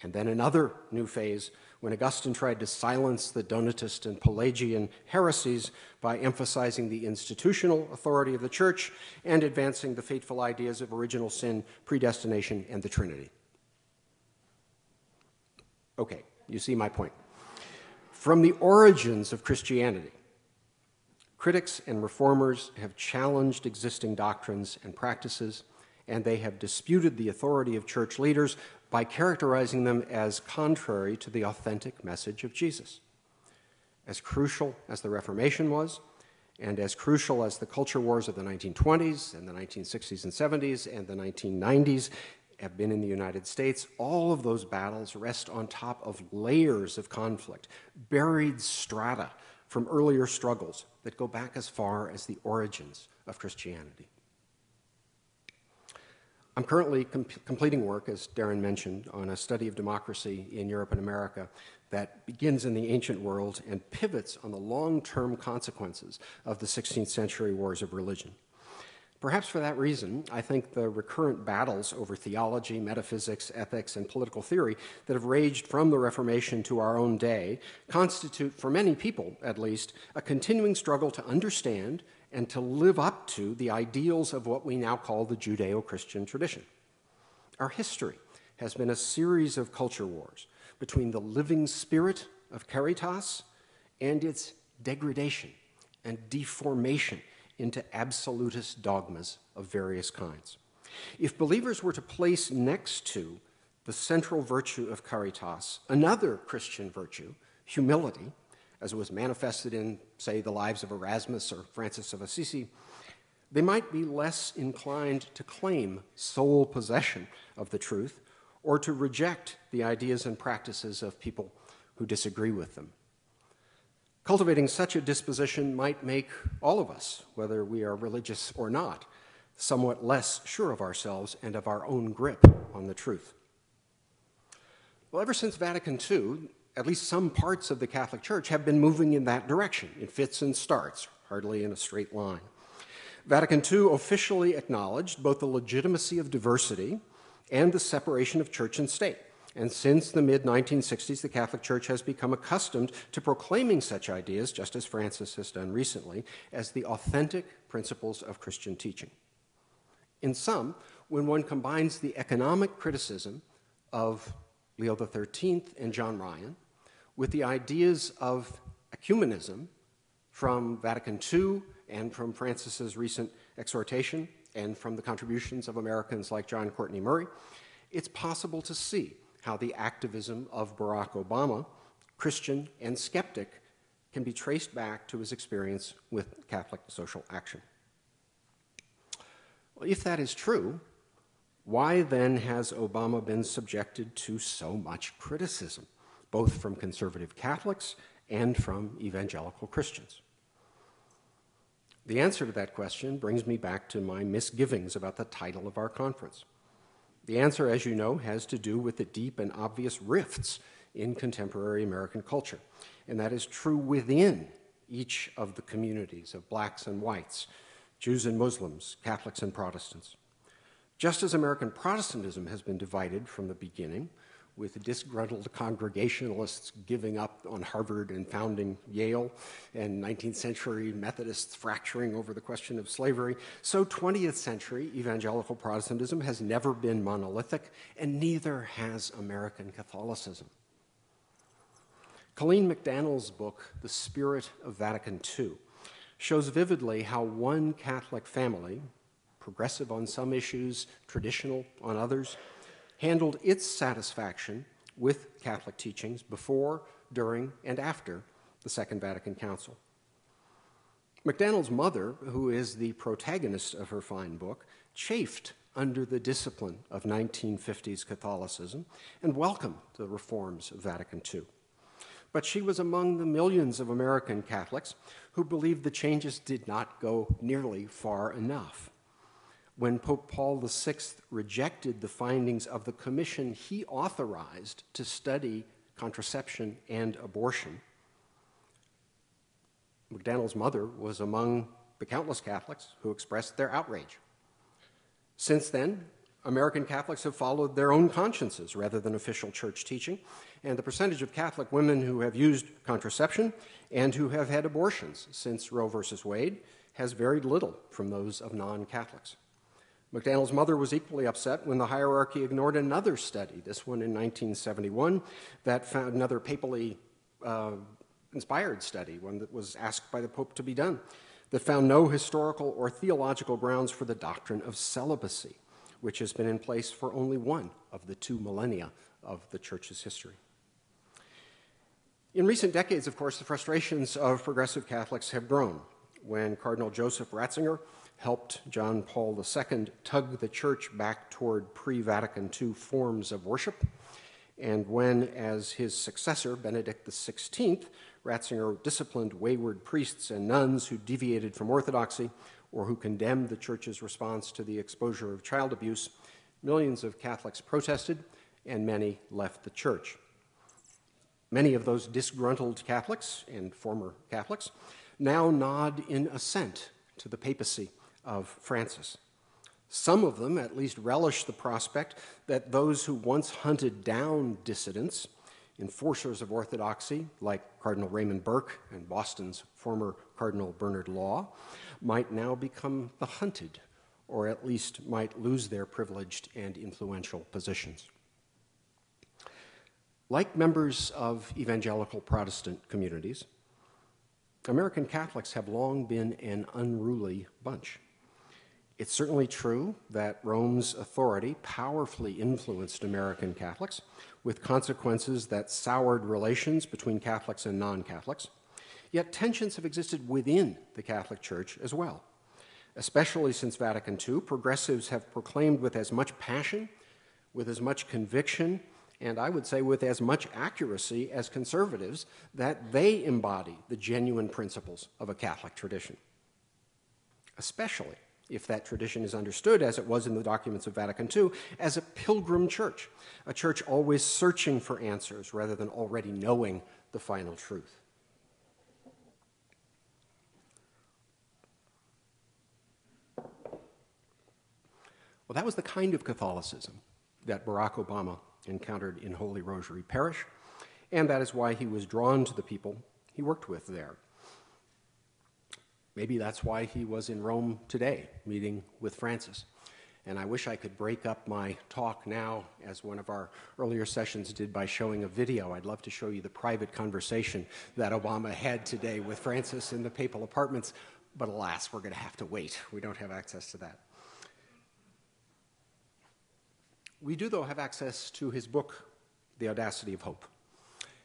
And then another new phase when Augustine tried to silence the Donatist and Pelagian heresies by emphasizing the institutional authority of the Church and advancing the fateful ideas of original sin, predestination, and the Trinity. Okay, you see my point. From the origins of Christianity, critics and reformers have challenged existing doctrines and practices, and they have disputed the authority of church leaders by characterizing them as contrary to the authentic message of Jesus. As crucial as the Reformation was, and as crucial as the culture wars of the 1920s and the 1960s and 70s and the 1990s have been in the United States, all of those battles rest on top of layers of conflict, buried strata from earlier struggles that go back as far as the origins of Christianity. I'm currently completing work, as Darren mentioned, on a study of democracy in Europe and America that begins in the ancient world and pivots on the long-term consequences of the 16th century wars of religion. Perhaps for that reason, I think the recurrent battles over theology, metaphysics, ethics, and political theory that have raged from the Reformation to our own day constitute, for many people at least, a continuing struggle to understand and to live up to the ideals of what we now call the Judeo-Christian tradition. Our history has been a series of culture wars between the living spirit of caritas and its degradation and deformation into absolutist dogmas of various kinds. If believers were to place next to the central virtue of caritas another Christian virtue, humility, as it was manifested in, say, the lives of Erasmus or Francis of Assisi, they might be less inclined to claim sole possession of the truth or to reject the ideas and practices of people who disagree with them. Cultivating such a disposition might make all of us, whether we are religious or not, somewhat less sure of ourselves and of our own grip on the truth. Well, ever since Vatican II, at least some parts of the Catholic Church have been moving in that direction, in fits and starts, hardly in a straight line. Vatican II officially acknowledged both the legitimacy of diversity and the separation of church and state. And since the mid-1960s, the Catholic Church has become accustomed to proclaiming such ideas, just as Francis has done recently, as the authentic principles of Christian teaching. In sum, when one combines the economic criticism of Leo XIII and John Ryan with the ideas of ecumenism from Vatican II and from Francis's recent exhortation and from the contributions of Americans like John Courtney Murray, it's possible to see how the activism of Barack Obama, Christian and skeptic, can be traced back to his experience with Catholic social action. Well, if that is true, why then has Obama been subjected to so much criticism, both from conservative Catholics and from evangelical Christians? The answer to that question brings me back to my misgivings about the title of our conference. The answer, as you know, has to do with the deep and obvious rifts in contemporary American culture, and that is true within each of the communities of blacks and whites, Jews and Muslims, Catholics and Protestants. Just as American Protestantism has been divided from the beginning, with disgruntled Congregationalists giving up on Harvard and founding Yale, and 19th century Methodists fracturing over the question of slavery, so 20th century evangelical Protestantism has never been monolithic, and neither has American Catholicism. Colleen McDaniel's book, The Spirit of Vatican II, shows vividly how one Catholic family, progressive on some issues, traditional on others, handled its satisfaction with Catholic teachings before, during, and after the Second Vatican Council. McDaniel's mother, who is the protagonist of her fine book, chafed under the discipline of 1950s Catholicism and welcomed the reforms of Vatican II. But she was among the millions of American Catholics who believed the changes did not go nearly far enough. When Pope Paul VI rejected the findings of the commission he authorized to study contraception and abortion, McDaniel's mother was among the countless Catholics who expressed their outrage. Since then, American Catholics have followed their own consciences rather than official church teaching, and the percentage of Catholic women who have used contraception and who have had abortions since Roe versus Wade has varied little from those of non-Catholics. McDaniel's mother was equally upset when the hierarchy ignored another study, this one in 1971, that found another papally inspired study, one that was asked by the Pope to be done, that found no historical or theological grounds for the doctrine of celibacy, which has been in place for only one of the 2 millennia of the Church's history. In recent decades, of course, the frustrations of progressive Catholics have grown. When Cardinal Joseph Ratzinger helped John Paul II tug the Church back toward pre-Vatican II forms of worship, and when, as his successor, Benedict XVI, Ratzinger disciplined wayward priests and nuns who deviated from orthodoxy or who condemned the Church's response to the exposure of child abuse, millions of Catholics protested and many left the Church. Many of those disgruntled Catholics and former Catholics now nod in assent to the papacy of Francis. Some of them at least relish the prospect that those who once hunted down dissidents, enforcers of orthodoxy, like Cardinal Raymond Burke and Boston's former Cardinal Bernard Law, might now become the hunted, or at least might lose their privileged and influential positions. Like members of evangelical Protestant communities, American Catholics have long been an unruly bunch. It's certainly true that Rome's authority powerfully influenced American Catholics, with consequences that soured relations between Catholics and non-Catholics. Yet tensions have existed within the Catholic Church as well. Especially since Vatican II, progressives have proclaimed with as much passion, with as much conviction, and I would say with as much accuracy as conservatives, that they embody the genuine principles of a Catholic tradition. Especially if that tradition is understood, as it was in the documents of Vatican II, as a pilgrim church, a church always searching for answers rather than already knowing the final truth. Well, that was the kind of Catholicism that Barack Obama encountered in Holy Rosary Parish, and that is why he was drawn to the people he worked with there. Maybe that's why he was in Rome today, meeting with Francis. And I wish I could break up my talk now, as one of our earlier sessions did, by showing a video. I'd love to show you the private conversation that Obama had today with Francis in the papal apartments, but alas, we're going to have to wait. We don't have access to that. We do, though, have access to his book, The Audacity of Hope.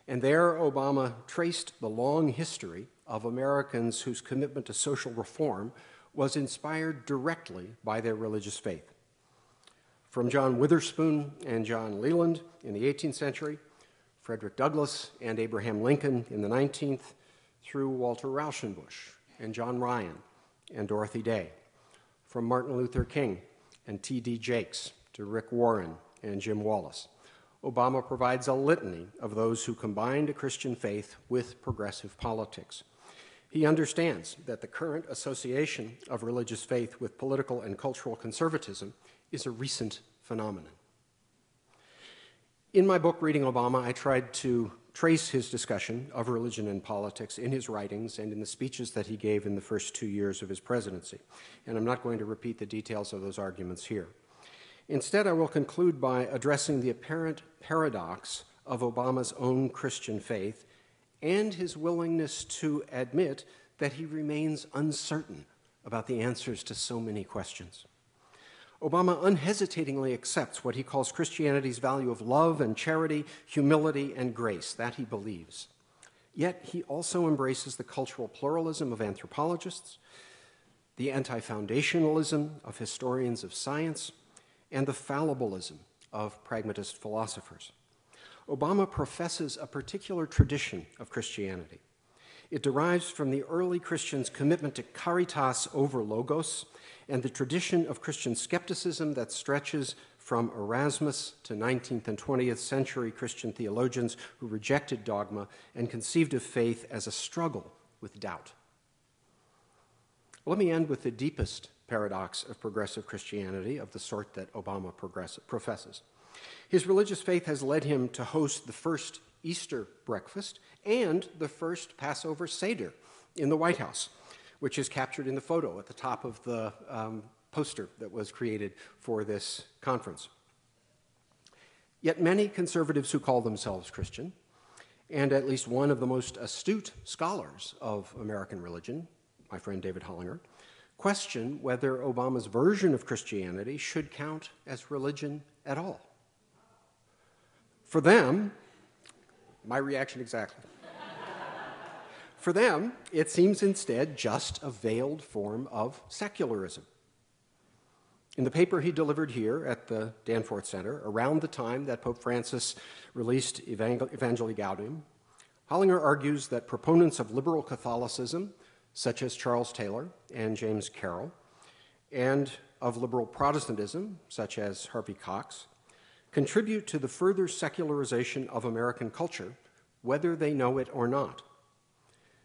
And there, Obama traced the long history of Americans whose commitment to social reform was inspired directly by their religious faith. From John Witherspoon and John Leland in the 18th century, Frederick Douglass and Abraham Lincoln in the 19th, through Walter Rauschenbusch and John Ryan and Dorothy Day, from Martin Luther King and T.D. Jakes to Rick Warren and Jim Wallace. Obama provides a litany of those who combined a Christian faith with progressive politics. He understands that the current association of religious faith with political and cultural conservatism is a recent phenomenon. In my book, Reading Obama, I tried to trace his discussion of religion and politics in his writings and in the speeches that he gave in the first 2 years of his presidency. And I'm not going to repeat the details of those arguments here. Instead, I will conclude by addressing the apparent paradox of Obama's own Christian faith and his willingness to admit that he remains uncertain about the answers to so many questions. Obama unhesitatingly accepts what he calls Christianity's value of love and charity, humility and grace, that he believes. Yet he also embraces the cultural pluralism of anthropologists, the anti-foundationalism of historians of science, and the fallibilism of pragmatist philosophers. Obama professes a particular tradition of Christianity. It derives from the early Christians' commitment to caritas over logos and the tradition of Christian skepticism that stretches from Erasmus to 19th and 20th century Christian theologians who rejected dogma and conceived of faith as a struggle with doubt. Let me end with the deepest paradox of progressive Christianity, of the sort that Obama professes. His religious faith has led him to host the first Easter breakfast and the first Passover Seder in the White House, which is captured in the photo at the top of the poster that was created for this conference. Yet many conservatives who call themselves Christian, and at least one of the most astute scholars of American religion, my friend David Hollinger, question whether Obama's version of Christianity should count as religion at all. For them, my reaction exactly. For them, it seems instead just a veiled form of secularism. In the paper he delivered here at the Danforth Center, around the time that Pope Francis released Evangelii Gaudium, Hollinger argues that proponents of liberal Catholicism, such as Charles Taylor and James Carroll, and of liberal Protestantism, such as Harvey Cox, contribute to the further secularization of American culture, whether they know it or not.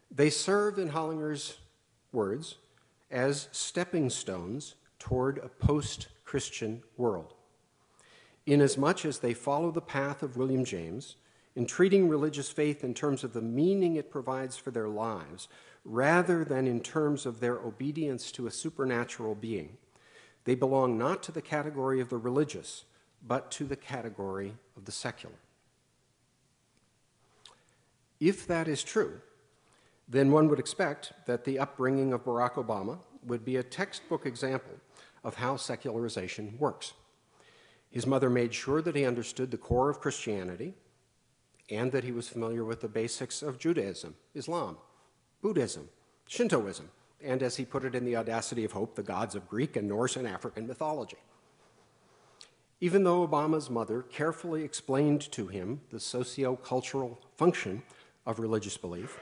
They serve, in Hollinger's words, as stepping stones toward a post-Christian world, inasmuch as they follow the path of William James in treating religious faith in terms of the meaning it provides for their lives, rather than in terms of their obedience to a supernatural being. They belong not to the category of the religious, but to the category of the secular. If that is true, then one would expect that the upbringing of Barack Obama would be a textbook example of how secularization works. His mother made sure that he understood the core of Christianity and that he was familiar with the basics of Judaism, Islam, Buddhism, Shintoism, and, as he put it in The Audacity of Hope, the gods of Greek and Norse and African mythology. Even though Obama's mother carefully explained to him the socio-cultural function of religious belief,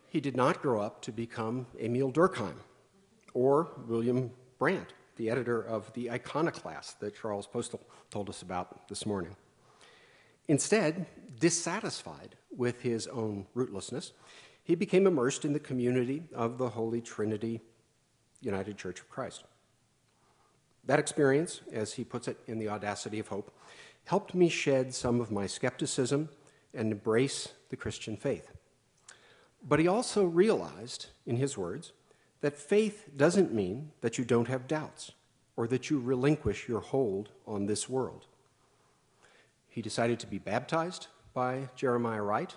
he did not grow up to become Emil Durkheim or William Brandt, the editor of The Iconoclast that Charles Postel told us about this morning. Instead, dissatisfied with his own rootlessness, he became immersed in the community of the Holy Trinity United Church of Christ. That experience, as he puts it in The Audacity of Hope, helped me shed some of my skepticism and embrace the Christian faith. But he also realized, in his words, that faith doesn't mean that you don't have doubts or that you relinquish your hold on this world. He decided to be baptized by Jeremiah Wright,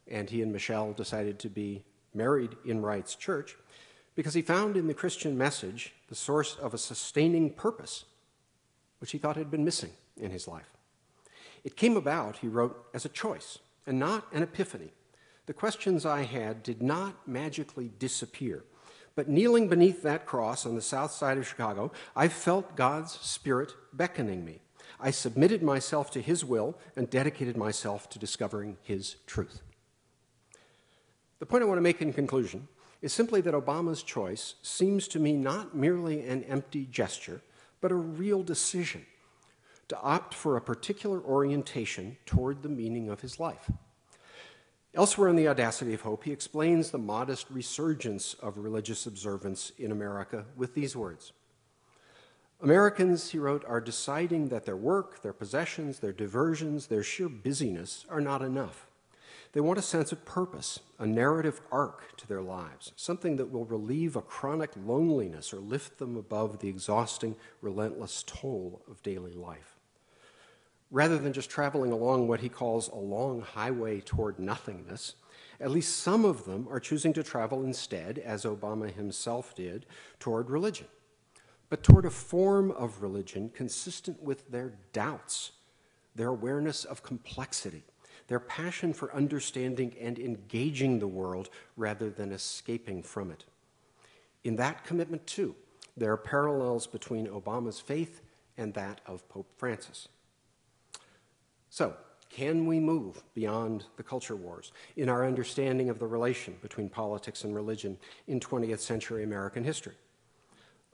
and he and Michelle decided to be married in Wright's church because he found in the Christian message the source of a sustaining purpose, which he thought had been missing in his life. It came about, he wrote, as a choice and not an epiphany. The questions I had did not magically disappear, but kneeling beneath that cross on the south side of Chicago, I felt God's Spirit beckoning me. I submitted myself to his will and dedicated myself to discovering his truth. The point I want to make in conclusion is simply that Obama's choice seems to me not merely an empty gesture, but a real decision to opt for a particular orientation toward the meaning of his life. Elsewhere in The Audacity of Hope, he explains the modest resurgence of religious observance in America with these words. Americans, he wrote, are deciding that their work, their possessions, their diversions, their sheer busyness are not enough. They want a sense of purpose, a narrative arc to their lives, something that will relieve a chronic loneliness or lift them above the exhausting, relentless toll of daily life. Rather than just traveling along what he calls a long highway toward nothingness, at least some of them are choosing to travel instead, as Obama himself did, toward religion, but toward a form of religion consistent with their doubts, their awareness of complexity, their passion for understanding and engaging the world rather than escaping from it. In that commitment, too, there are parallels between Obama's faith and that of Pope Francis. So, can we move beyond the culture wars in our understanding of the relation between politics and religion in 20th century American history?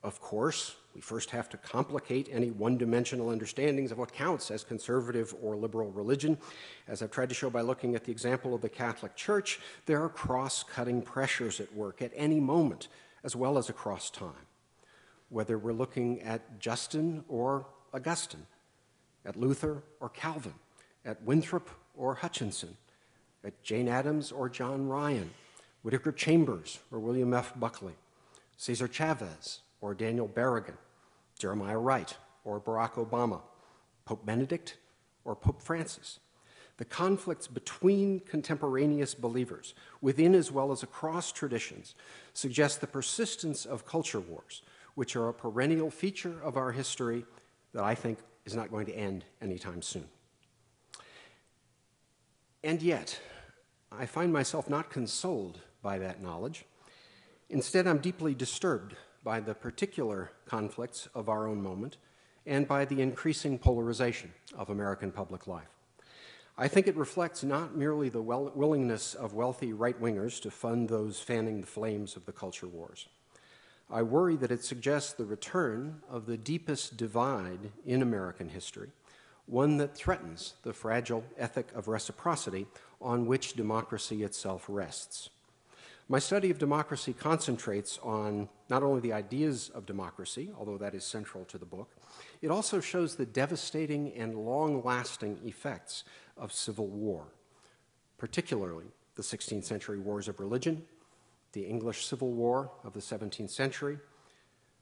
Of course, we first have to complicate any one-dimensional understandings of what counts as conservative or liberal religion. As I've tried to show by looking at the example of the Catholic Church, there are cross-cutting pressures at work at any moment, as well as across time. Whether we're looking at Justin or Augustine, at Luther or Calvin, at Winthrop or Hutchinson, at Jane Addams or John Ryan, Whittaker Chambers or William F. Buckley, Cesar Chavez or Daniel Berrigan, Jeremiah Wright or Barack Obama, Pope Benedict or Pope Francis. The conflicts between contemporaneous believers, within as well as across traditions, suggest the persistence of culture wars, which are a perennial feature of our history that I think is not going to end anytime soon. And yet, I find myself not consoled by that knowledge. Instead, I'm deeply disturbed by the particular conflicts of our own moment and by the increasing polarization of American public life. I think it reflects not merely the willingness of wealthy right-wingers to fund those fanning the flames of the culture wars. I worry that it suggests the return of the deepest divide in American history, one that threatens the fragile ethic of reciprocity on which democracy itself rests. My study of democracy concentrates on not only the ideas of democracy, although that is central to the book, it also shows the devastating and long-lasting effects of civil war, particularly the 16th century wars of religion, the English Civil War of the 17th century,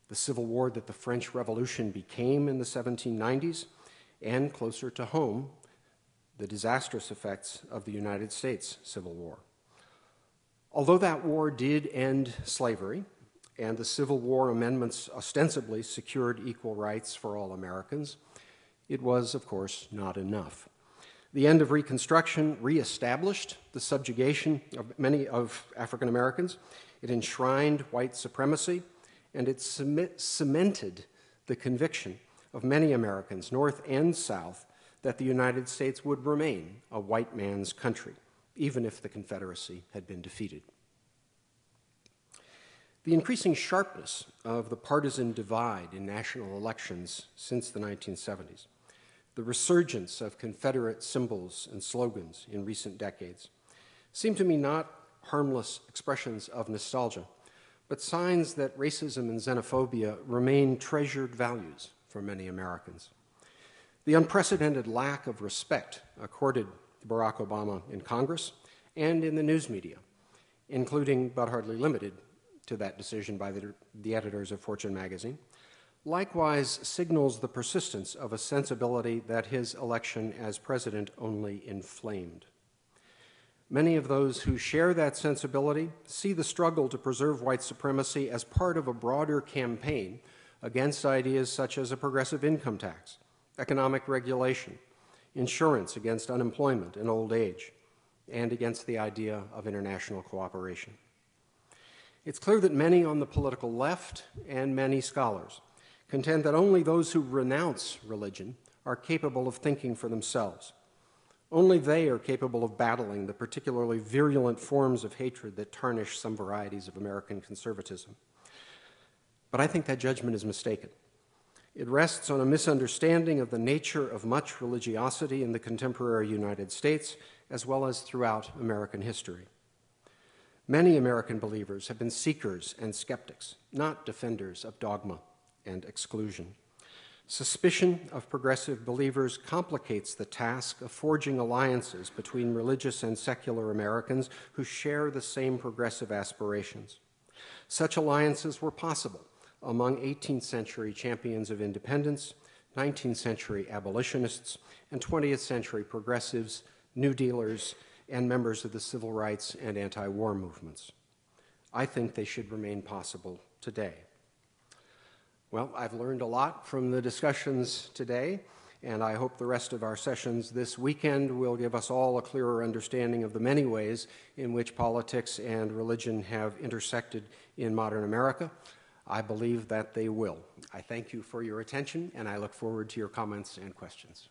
the Civil War that the French Revolution became in the 1790s, and closer to home, the disastrous effects of the United States Civil War. Although that war did end slavery, and the Civil War amendments ostensibly secured equal rights for all Americans, it was, of course, not enough. The end of Reconstruction reestablished the subjugation of many of African Americans. It enshrined white supremacy, and it cemented the conviction of many Americans, North and South, that the United States would remain a white man's country, even if the Confederacy had been defeated. The increasing sharpness of the partisan divide in national elections since the 1970s, the resurgence of Confederate symbols and slogans in recent decades, seem to me not harmless expressions of nostalgia, but signs that racism and xenophobia remain treasured values for many Americans. The unprecedented lack of respect accorded to Barack Obama in Congress and in the news media, including but hardly limited to that decision by the editors of Fortune magazine, likewise signals the persistence of a sensibility that his election as president only inflamed. Many of those who share that sensibility see the struggle to preserve white supremacy as part of a broader campaign against ideas such as a progressive income tax, economic regulation, insurance against unemployment and old age, and against the idea of international cooperation. It's clear that many on the political left and many scholars contend that only those who renounce religion are capable of thinking for themselves. Only they are capable of battling the particularly virulent forms of hatred that tarnish some varieties of American conservatism. But I think that judgment is mistaken. It rests on a misunderstanding of the nature of much religiosity in the contemporary United States, as well as throughout American history. Many American believers have been seekers and skeptics, not defenders of dogma and exclusion. Suspicion of progressive believers complicates the task of forging alliances between religious and secular Americans who share the same progressive aspirations. Such alliances were possible among 18th century champions of independence, 19th century abolitionists, and 20th century progressives, New Dealers, and members of the civil rights and anti-war movements. I think they should remain possible today. Well, I've learned a lot from the discussions today, and I hope the rest of our sessions this weekend will give us all a clearer understanding of the many ways in which politics and religion have intersected in modern America. I believe that they will. I thank you for your attention, and I look forward to your comments and questions.